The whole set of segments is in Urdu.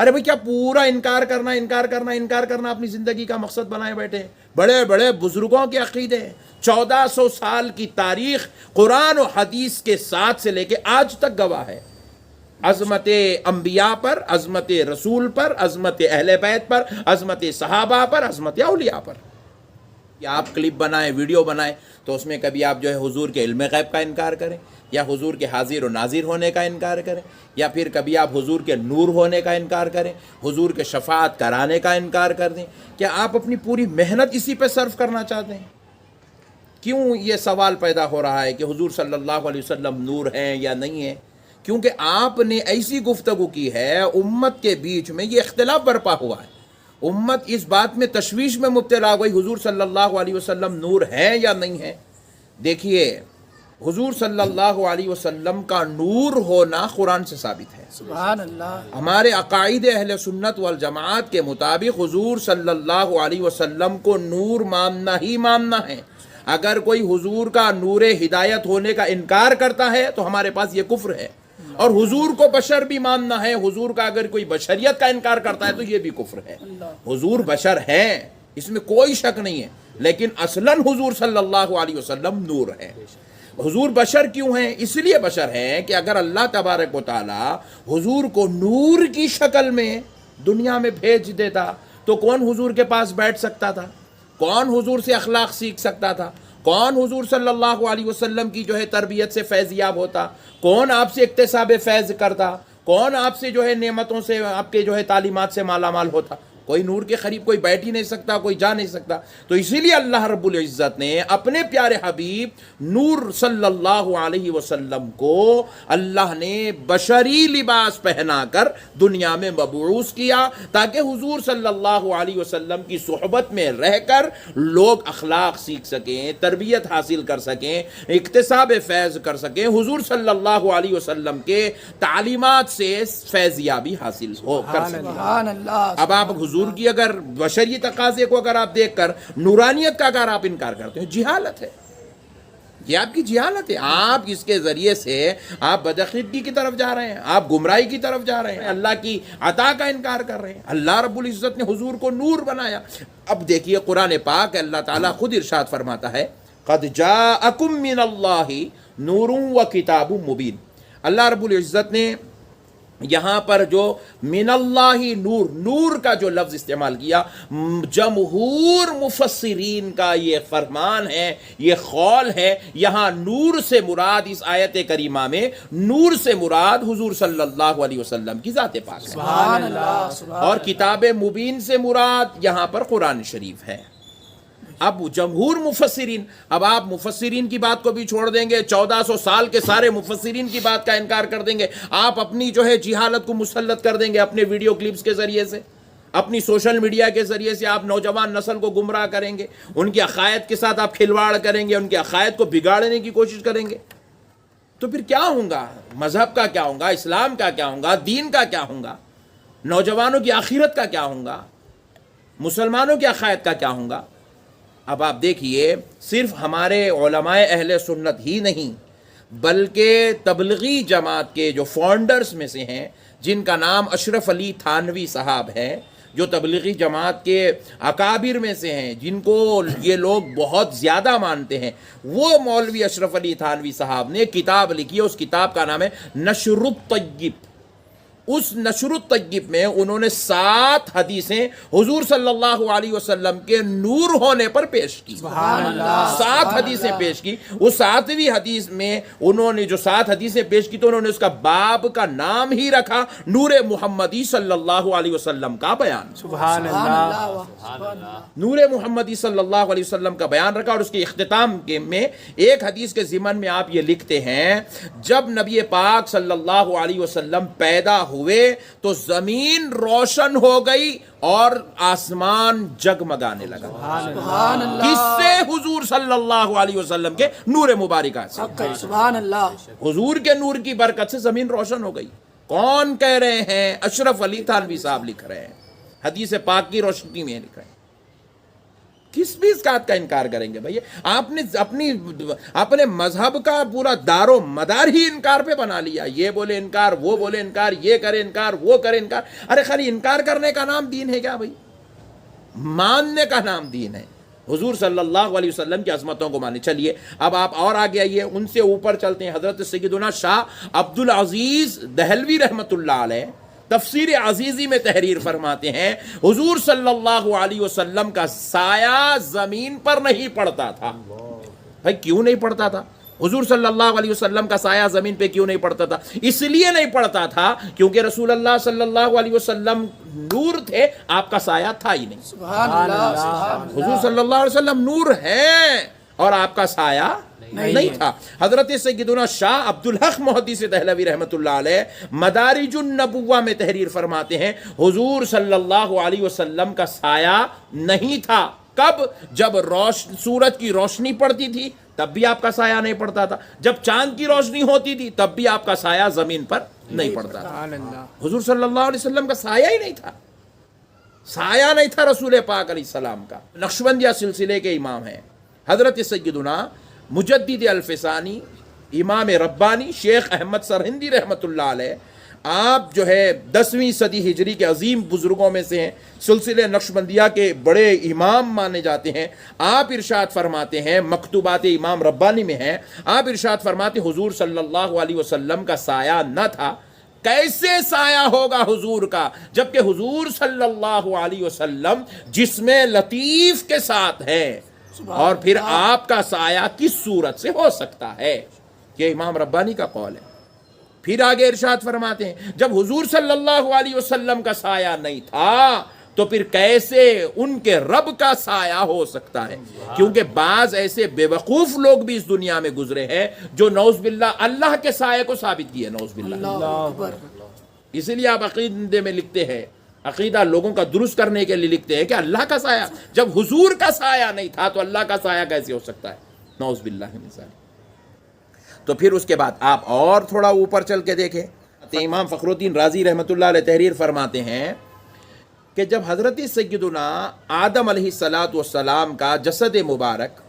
ارے بھئی کیا پورا انکار کرنا اپنی زندگی کا مقصد بنائے بیٹھے ہیں؟ بڑے بڑے بزرگوں کے عقیدے ہیں، 1400 سال کی تاریخ قرآن و حدیث کے ساتھ سے لے کے آج تک گواہ ہے، عظمت انبیاء پر، عظمت رسول پر، عظمت اہل بیت پر، عظمت صحابہ پر، عظمت اولیاء پر۔ یا آپ کلپ بنائیں، ویڈیو بنائیں تو اس میں کبھی آپ جو ہے حضور کے علم غیب کا انکار کریں، یا حضور کے حاضر و ناظر ہونے کا انکار کریں، یا پھر کبھی آپ حضور کے نور ہونے کا انکار کریں، حضور کے شفاعت کرانے کا انکار کر دیں۔ کیا آپ اپنی پوری محنت اسی پہ صرف کرنا چاہتے ہیں؟ کیوں یہ سوال پیدا ہو رہا ہے کہ حضور صلی اللہ علیہ وسلم نور ہیں یا نہیں ہیں؟ کیونکہ آپ نے ایسی گفتگو کی ہے، امت کے بیچ میں یہ اختلاف برپا ہوا ہے، امت اس بات میں تشویش میں مبتلا ہوئی حضور صلی اللہ علیہ وسلم نور ہیں یا نہیں ہیں۔ دیکھیے، حضور صلی اللہ علیہ وسلم کا نور ہونا قرآن سے ثابت ہے۔ سبحان اللہ۔ ہمارے عقائد اہل سنت والجماعت کے مطابق حضور صلی اللہ علیہ وسلم کو نور ماننا ہی ماننا ہے۔ اگر کوئی حضور کا نور ہدایت ہونے کا انکار کرتا ہے تو ہمارے پاس یہ کفر ہے، اور حضور کو بشر بھی ماننا ہے، حضور کا اگر کوئی بشریت کا انکار کرتا ہے تو یہ بھی کفر ہے۔ حضور بشر ہیں، اس میں کوئی شک نہیں ہے، لیکن اصلاً حضور صلی اللہ علیہ وسلم نور ہے۔ حضور بشر کیوں ہیں؟ اس لیے بشر ہیں کہ اگر اللہ تبارک و تعالی حضور کو نور کی شکل میں دنیا میں بھیج دیتا تو کون حضور کے پاس بیٹھ سکتا تھا؟ کون حضور سے اخلاق سیکھ سکتا تھا؟ کون حضور صلی اللہ علیہ وسلم کی جو ہے تربیت سے فیضیاب ہوتا؟ کون آپ سے اکتساب فیض کرتا؟ کون آپ سے جو ہے نعمتوں سے، آپ کے جو ہے تعلیمات سے مالا مال ہوتا؟ کوئی نور کے قریب کوئی بیٹھ ہی نہیں سکتا، کوئی جا نہیں سکتا۔ تو اسی لیے اللہ رب العزت نے اپنے پیارے حبیب نور صلی اللہ علیہ وسلم کو اللہ نے بشری لباس پہنا کر دنیا میں مبعوث کیا، تاکہ حضور صلی اللہ علیہ وسلم کی صحبت میں رہ کر لوگ اخلاق سیکھ سکیں، تربیت حاصل کر سکیں، اکتساب فیض کر سکیں، حضور صلی اللہ علیہ وسلم کے تعلیمات سے فیضیابی حاصل ہو کر سکیں۔ سبحان اللہ۔ اب آپ حضور کی اگر بشری تقاضے کو اگر آپ دیکھ کر نورانیت کا اگر آپ انکار کرتے ہیں، جہالت ہے، یہ آپ کی جہالت ہے۔ آپ اس کے ذریعے سے آپ بدعقیدگی کی طرف جا رہے ہیں، آپ گمراہی کی طرف جا رہے ہیں، اللہ کی عطا کا انکار کر رہے ہیں۔ اللہ رب العزت نے حضور کو نور بنایا۔ اب دیکھیے قرآن پاک اللہ تعالیٰ خود ارشاد فرماتا ہے، قد جاءکم من اللہ نور و کتاب مبین۔ اللہ رب العزت نے یہاں پر جو من اللہ نور، نور کا جو لفظ استعمال کیا، جمہور مفسرین کا یہ فرمان ہے، یہ قول ہے، یہاں نور سے مراد اس آیت کریمہ میں نور سے مراد حضور صلی اللہ علیہ وسلم کی ذات پاک ہے، سبحان اللہ۔ اور کتاب مبین سے مراد یہاں پر قرآن شریف ہے۔ اب جمہور مفسرین، اب آپ مفسرین کی بات کو بھی چھوڑ دیں گے، 1400 سال کے سارے مفسرین کی بات کا انکار کر دیں گے، آپ اپنی جو ہے جہالت کو مسلط کر دیں گے اپنے ویڈیو کلپس کے ذریعے سے، اپنی سوشل میڈیا کے ذریعے سے آپ نوجوان نسل کو گمراہ کریں گے، ان کے عقائد کے ساتھ آپ کھلواڑ کریں گے، ان کے عقائد کو بگاڑنے کی کوشش کریں گے، تو پھر کیا ہوگا؟ مذہب کا کیا ہوگا؟ اسلام کا کیا ہوگا؟ دین کا کیا ہوگا؟ نوجوانوں کی آخرت کا کیا ہوگا؟ مسلمانوں کے عقائد کا کیا ہوگا؟ اب آپ دیکھیے، صرف ہمارے علماء اہل سنت ہی نہیں بلکہ تبلیغی جماعت کے جو فاؤنڈرز میں سے ہیں، جن کا نام اشرف علی تھانوی صاحب ہے، جو تبلیغی جماعت کے اکابر میں سے ہیں، جن کو یہ لوگ بہت زیادہ مانتے ہیں، وہ مولوی اشرف علی تھانوی صاحب نے کتاب لکھی ہے، اس کتاب کا نام ہے نشر الطیب۔ اس نشر الطیب میں انہوں نے 7 حدیثیں حضور صلی اللہ علیہ وسلم کے نور ہونے پر پیش کی، سبحان اللہ۔ 7 حدیثیں پیش کی۔ اس 7ویں حدیث میں انہوں نے جو 7 حدیثیں پیش کی تو انہوں نے اس کا باب کا نام ہی رکھا نور محمدی صلی اللہ علیہ وسلم کا بیان۔ سبحان اللہ۔ نور محمدی صلی اللہ علیہ وسلم کا بیان رکھا، اور اس کے اختتام میں ایک حدیث کے ضمن میں آپ یہ لکھتے ہیں، جب نبی پاک صلی اللہ علیہ وسلم پیدا ہوئے تو زمین روشن ہو گئی اور آسمان جگمگانے لگا۔ سبحان اللہ۔ کس سے؟ حضور صلی اللہ علیہ وسلم کے نور مبارکہ سے۔ سبحان اللہ۔ حضور کے نور کی برکت سے زمین روشن ہو گئی۔ کون کہہ رہے ہیں؟ اشرف علی تھانوی صاحب لکھ رہے ہیں، حدیث پاک کی روشنی میں لکھ رہے ہیں۔ کس بھی اس بات کا انکار کریں گے بھائی؟ آپ نے اپنے مذہب کا پورا دار و مدار ہی انکار پہ بنا لیا. یہ بولے انکار، وہ بولے انکار، یہ کرے انکار، وہ کرے انکار. ارے خالی انکار کرنے کا نام دین ہے کیا بھائی؟ ماننے کا نام دین ہے. حضور صلی اللہ علیہ وسلم کی عظمتوں کو مانے. چلیے اب آپ اور آگے آئیے، ان سے اوپر چلتے ہیں. حضرت سیدنا شاہ عبد العزیز دہلوی رحمۃ اللہ علیہ تفسیر عزیزی میں تحریر فرماتے ہیں حضور صلی اللہ علیہ وسلم کا سایہ زمین پر نہیں پڑتا تھا. بھائی کیوں نہیں پڑتا تھا؟ حضور صلی اللہ علیہ وسلم کا سایہ زمین پہ کیوں نہیں پڑتا تھا؟ اس لیے نہیں پڑتا تھا کیونکہ رسول اللہ صلی اللہ علیہ وسلم نور تھے، آپ کا سایہ تھا ہی نہیں. سبحان اللہ سبحان حضور صلی اللہ علیہ وسلم نور ہیں اور آپ کا سایہ نہیں تھا. حضرت سیدنا شاہ عبد الحق محدث دہلوی رحمۃ اللہ علیہ مدارج النبوہ میں تحریر فرماتے ہیں حضور صلی اللہ علیہ وسلم کا سایہ نہیں تھا. کب؟ جب سورج کی روشنی پڑتی تھی تب بھی آپ کا سایہ نہیں پڑتا تھا، جب چاند کی روشنی ہوتی تھی تب بھی آپ کا سایہ زمین پر نہیں پڑتا تھا. حضور صلی اللہ علیہ وسلم کا سایہ ہی نہیں تھا. سایہ نہیں تھا رسول پاک علیہ السلام کا. نقشبندیہ سلسلے کے امام ہیں حضرت سیدنا مجدد الفسانی امام ربانی شیخ احمد سرہندی رحمۃ اللہ علیہ. آپ جو ہے 10ویں صدی ہجری کے عظیم بزرگوں میں سے ہیں، سلسلے نقشبندیہ کے بڑے امام مانے جاتے ہیں. آپ ارشاد فرماتے ہیں، مکتوبات امام ربانی میں ہیں، آپ ارشاد فرماتے حضور صلی اللہ علیہ وسلم کا سایہ نہ تھا. کیسے سایہ ہوگا حضور کا جبکہ حضور صلی اللہ علیہ وسلم جسم لطیف کے ساتھ ہے، اور پھر آپ کا سایہ کس صورت سے ہو سکتا ہے؟ یہ امام ربانی کا قول ہے. پھر آگے ارشاد فرماتے ہیں جب حضور صلی اللہ علیہ وسلم کا سایہ نہیں تھا تو پھر کیسے ان کے رب کا سایہ ہو سکتا ہے؟ کیونکہ بعض ایسے بے وقوف لوگ بھی اس دنیا میں گزرے ہیں جو نعوذ باللہ اللہ کے سایہ کو ثابت کیے. نعوذ باللہ. اسی لیے آپ عقیدے میں لکھتے ہیں، عقیدہ لوگوں کا درست کرنے کے لیے لکھتے ہیں کہ اللہ کا سایہ، جب حضور کا سایہ نہیں تھا تو اللہ کا سایہ کیسے ہو سکتا ہے؟ نعوذ باللہ من ذالک. تو پھر اس کے بعد آپ اور تھوڑا اوپر چل کے دیکھیں، امام فخر الدین رازی رحمۃ اللہ علیہ تحریر فرماتے ہیں کہ جب حضرت سیدنا آدم علیہ الصلاۃ والسلام کا جسد مبارک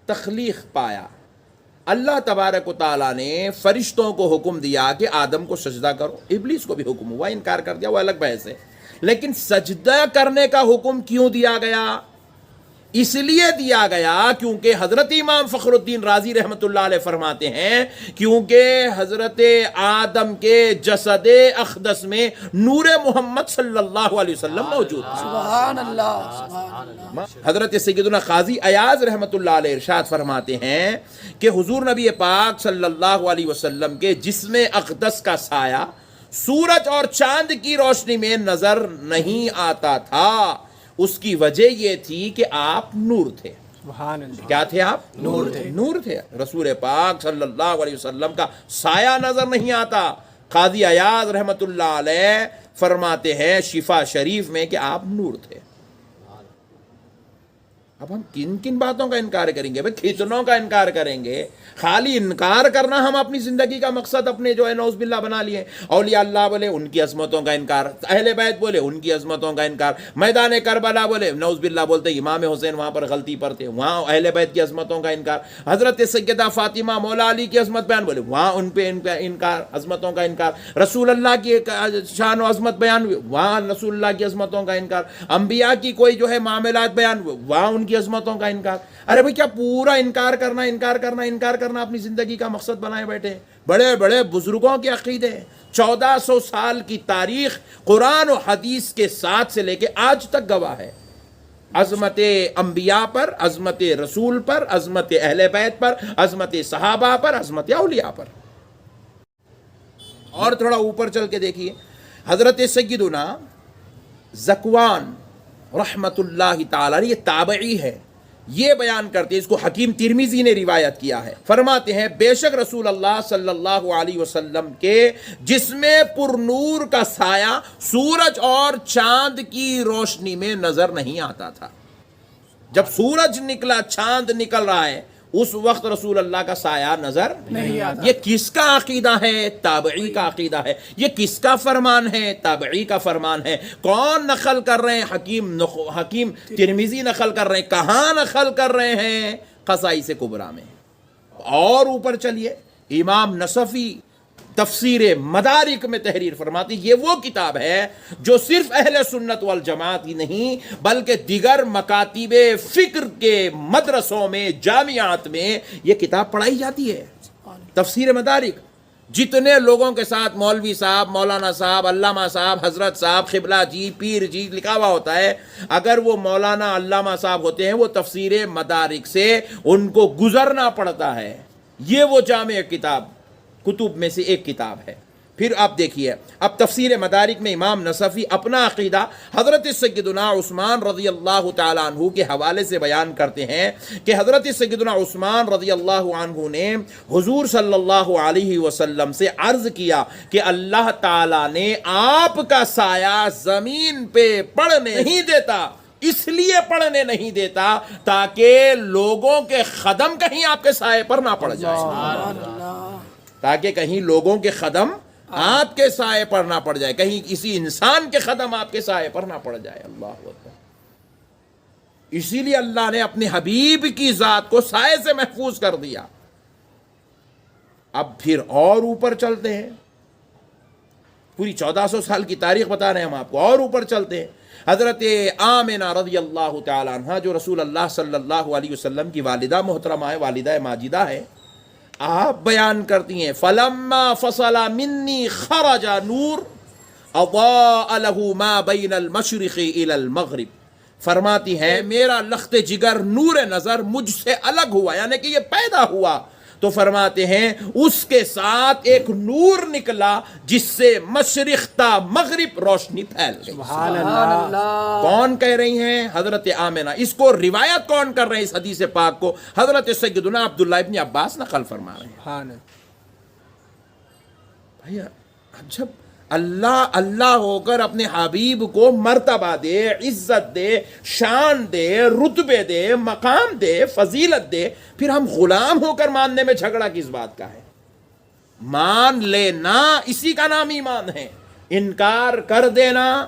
تخلیق پایا، اللہ تبارک و تعالیٰ نے فرشتوں کو حکم دیا کہ آدم کو سجدہ کرو. ابلیس کو بھی حکم ہوا، انکار کر دیا، وہ الگ بحث ہے. لیکن سجدہ کرنے کا حکم کیوں دیا گیا؟ اس لیے دیا گیا کیونکہ حضرت امام فخر الدین رازی رحمۃ اللہ علیہ فرماتے ہیں کیونکہ حضرت آدم کے جسد اقدس میں نور محمد صلی اللہ علیہ وسلم موجود تھا. سبحان اللہ سبحان اللہ. حضرت سیدنا قاضی ایاز رحمۃ اللہ علیہ ارشاد فرماتے ہیں کہ حضور نبی پاک صلی اللہ علیہ وسلم کے جسم اقدس کا سایہ سورج اور چاند کی روشنی میں نظر نہیں آتا تھا. اس کی وجہ یہ تھی کہ آپ نور تھے. سبحان اللہ. کیا تھے آپ؟ نور تھے. رسول پاک صلی اللہ علیہ وسلم کا سایہ نظر نہیں آتا. قاضی ایاز رحمۃ اللہ علیہ فرماتے ہیں شفا شریف میں کہ آپ نور تھے. اب ہم کن کن باتوں کا انکار کریں گے؟ بھائی کتنوں کا انکار کریں گے؟ خالی انکار کرنا ہم اپنی زندگی کا مقصد اپنے جو ہے نعوذ باللہ بنا لیے. اولیاء اللہ بولے ان کی عظمتوں کا انکار، اہل بیت بولے ان کی عظمتوں کا انکار، میدان کربلا بولے نعوذ باللہ بولتے امام حسین وہاں پر غلطی پر تھے، وہاں اہل بیت کی عظمتوں کا انکار. حضرت سیدہ فاطمہ مولا علی کی عظمت بیان بولے وہاں ان پہ انکار، عظمتوں کا انکار. رسول اللہ کی شان و عظمت بیان ہوئی وہاں رسول اللہ کی عظمتوں کا انکار. انبیاء کی کوئی جو ہے معاملات بیان ہوئے وہاں ان کی عظمتوں کا انکار. ارے بھئی کیا پورا انکار کرنا اپنی زندگی کا مقصد بنائے بیٹھے؟ بڑے بڑے بزرگوں کے عقیدے 1400 سال کی تاریخ قرآن و حدیث کے ساتھ سے لے کے آج تک گواہ ہے. عظمت انبیاء پر، عظمت رسول پر، عظمت اہل بیت پر، عظمت صحابہ پر، عظمت اولیاء پر. اور تھوڑا اوپر چل کے دیکھیے حضرت سیدنا زکوان رحمت اللہ تعالی، یہ تابعی ہے، یہ بیان کرتے ہیں، اس کو حکیم ترمذی نے روایت کیا ہے. فرماتے ہیں بے شک رسول اللہ صلی اللہ علیہ وسلم کے جسم پر نور کا سایہ سورج اور چاند کی روشنی میں نظر نہیں آتا تھا. جب سورج نکلا، چاند نکل رہا ہے، اس وقت رسول اللہ کا سایہ نظر نہیں آتا۔ یہ کس کا عقیدہ ہے؟ تابعی کا عقیدہ ہے۔ یہ کس کا فرمان ہے؟ تابعی کا فرمان ہے۔ کون نقل کر رہے ہیں؟ حکیم ترمذی نقل کر رہے ہیں۔ کہاں نقل کر رہے ہیں؟ قصائص کبریٰ میں۔ اور اوپر چلیے، امام نصفی تفسیر مدارک میں تحریر فرماتی، یہ وہ کتاب ہے جو صرف اہل سنت والجماعت ہی نہیں بلکہ دیگر مکاتب فکر کے مدرسوں میں، جامعات میں یہ کتاب پڑھائی جاتی ہے۔ تفسیر مدارک، جتنے لوگوں کے ساتھ مولوی صاحب، مولانا صاحب، علامہ صاحب، حضرت صاحب، قبلہ جی، پیر جی لکھا ہوا ہوتا ہے، اگر وہ مولانا علامہ صاحب ہوتے ہیں وہ تفسیر مدارک سے ان کو گزرنا پڑتا ہے۔ یہ وہ جامع کتب میں سے ایک کتاب ہے۔ پھر آپ دیکھیے، اب تفسیر مدارک میں امام نصفی اپنا عقیدہ حضرت سیدنا عثمان رضی اللہ تعالیٰ عنہ کے حوالے سے بیان کرتے ہیں کہ حضرت سیدنا عثمان رضی اللہ عنہ نے حضور صلی اللہ علیہ وسلم سے عرض کیا کہ اللہ تعالیٰ نے آپ کا سایہ زمین پہ پڑنے نہیں دیتا، اس لیے پڑھنے نہیں دیتا تاکہ لوگوں کے قدم کہیں آپ کے سائے پر نہ پڑ جائے، تاکہ کہیں لوگوں کے قدم آپ کے سائے پر نہ پڑ جائے، کہیں کسی انسان کے قدم آپ کے سائے پر نہ پڑ جائے۔ اللہ اکبر۔ اسی لیے اللہ نے اپنے حبیب کی ذات کو سائے سے محفوظ کر دیا۔ اب پھر اور اوپر چلتے ہیں، پوری 1400 سال کی تاریخ بتا رہے ہیں ہم آپ کو، اور اوپر چلتے ہیں۔ حضرت آمنہ رضی اللہ تعالی عنہ جو رسول اللہ صلی اللہ علیہ وسلم کی والدہ محترمہ ہے، والدہ ماجدہ ہے، آپ بیان کرتی ہیں فَلَمَّا فَصَلَ مِنِّي خَرَجَ نُور أَضَاءَ لَهُ مَا بَيْنَ الْمَشْرِقِ إِلَى الْمَغْرِبِ، فرماتی ہیں میرا لخت جگر نور نظر مجھ سے الگ ہوا، یعنی کہ یہ پیدا ہوا تو فرماتے ہیں اس کے ساتھ ایک نور نکلا جس سے مشرق تا مغرب روشنی پھیل گئی۔ سبحان اللہ۔ کون کہہ رہی ہیں؟ حضرت آمنہ۔ اس کو روایت کون کر رہے ہیں اس حدیث پاک کو؟ حضرت سیدنا عبداللہ ابن عباس نقل فرما رہے ہیں۔ سبحان بھائی جب اللہ ہو کر اپنے حبیب کو مرتبہ دے، عزت دے، شان دے، رتبے دے، مقام دے، فضیلت دے، پھر ہم غلام ہو کر ماننے میں جھگڑا کس بات کا ہے؟ مان لینا اسی کا نام ایمان ہے۔ انکار کر دینا،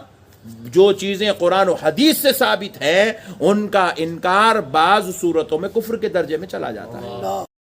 جو چیزیں قرآن و حدیث سے ثابت ہیں ان کا انکار بعض صورتوں میں کفر کے درجے میں چلا جاتا ہے۔